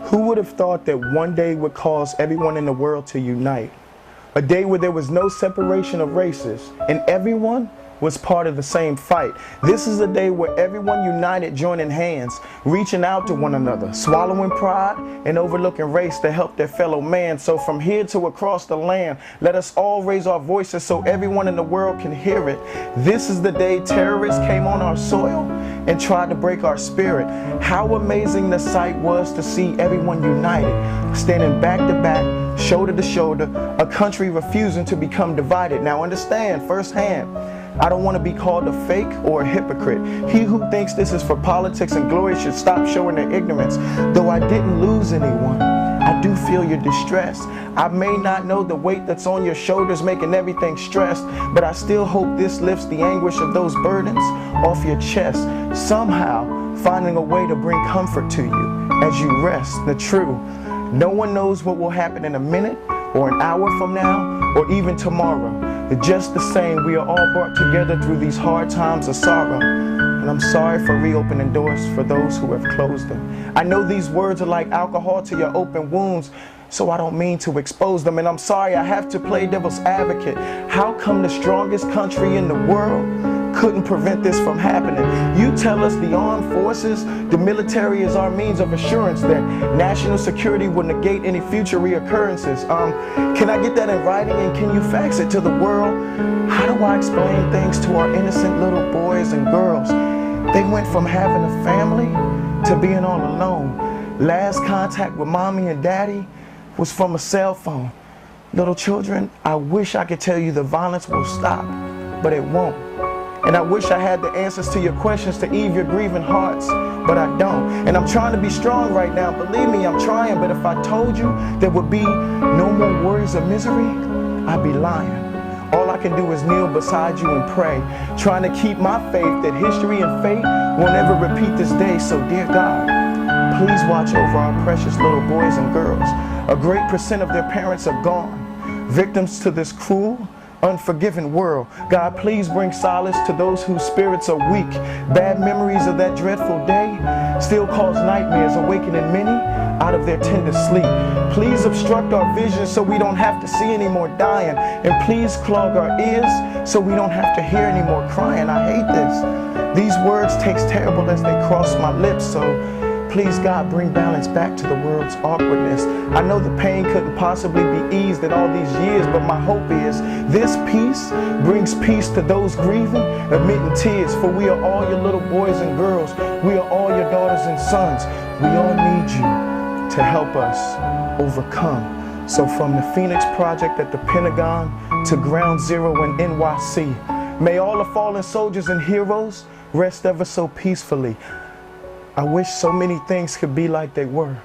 Who would have thought that one day would cause everyone in the world to unite? A day where there was no separation of races and everyone was part of the same fight. This is a day where everyone united, joining hands, reaching out to one another, swallowing pride and overlooking race to help their fellow man. So from here to across the land, let us all raise our voices so everyone in the world can hear it. This is the day terrorists came on our soil and tried to break our spirit. How amazing the sight was to see everyone united, standing back to back, shoulder to shoulder, a country refusing to become divided. Now understand firsthand, I don't want to be called a fake or a hypocrite. He who thinks this is for politics and glory should stop showing their ignorance. Though I didn't lose anyone, I do feel your distress. I may not know the weight that's on your shoulders making everything stressed, but I still hope this lifts the anguish of those burdens off your chest, somehow finding a way to bring comfort to you as you rest. The true, no one knows what will happen in a minute or an hour from now or even tomorrow. Just the same, we are all brought together through these hard times of sorrow. And I'm sorry for reopening doors for those who have closed them. I know these words are like alcohol to your open wounds, so I don't mean to expose them. And I'm sorry I have to play devil's advocate. How come the strongest country in the world couldn't prevent this from happening? You tell us the armed forces, the military is our means of assurance that national security will negate any future reoccurrences. Can I get that in writing and can you fax it to the world? How do I explain things to our innocent little boys and girls? They went from having a family to being all alone. Last contact with mommy and daddy was from a cell phone. Little children, I wish I could tell you the violence will stop, but it won't. And I wish I had the answers to your questions to ease your grieving hearts, but I don't. And I'm trying to be strong right now. Believe me, I'm trying. But if I told you there would be no more worries or misery, I'd be lying. All I can do is kneel beside you and pray, trying to keep my faith that history and fate won't ever repeat this day. So dear God, please watch over our precious little boys and girls. A great percent of their parents are gone, victims to this cruel, unforgiving world. God, please bring solace to those whose spirits are weak. Bad memories of that dreadful day still cause nightmares, awakening many out of their tender sleep. Please obstruct our vision so we don't have to see any more dying. And please clog our ears so we don't have to hear any more crying. I hate this. These words taste terrible as they cross my lips, so please, God, bring balance back to the world's awkwardness. I know the pain couldn't possibly be eased in all these years, but my hope is this peace brings peace to those grieving, admitting tears. For we are all your little boys and girls. We are all your daughters and sons. We all need you to help us overcome. So from the Phoenix Project at the Pentagon to Ground Zero in NYC, may all the fallen soldiers and heroes rest ever so peacefully. I wish so many things could be like they were.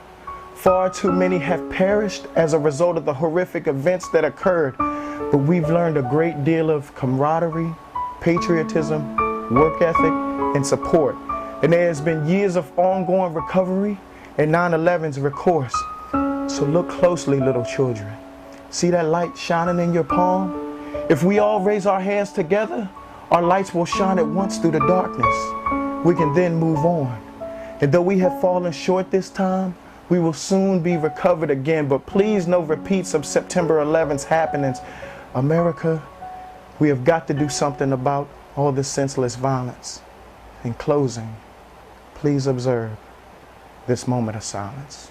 Far too many have perished as a result of the horrific events that occurred, but we've learned a great deal of camaraderie, patriotism, work ethic, and support. And there has been years of ongoing recovery and 9/11's recourse. So look closely, little children. See that light shining in your palm? If we all raise our hands together, our lights will shine at once through the darkness. We can then move on. And though we have fallen short this time, we will soon be recovered again. But please, no repeats of September 11th's happenings. America, we have got to do something about all this senseless violence. In closing, please observe this moment of silence.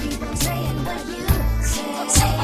Keep on saying what you say.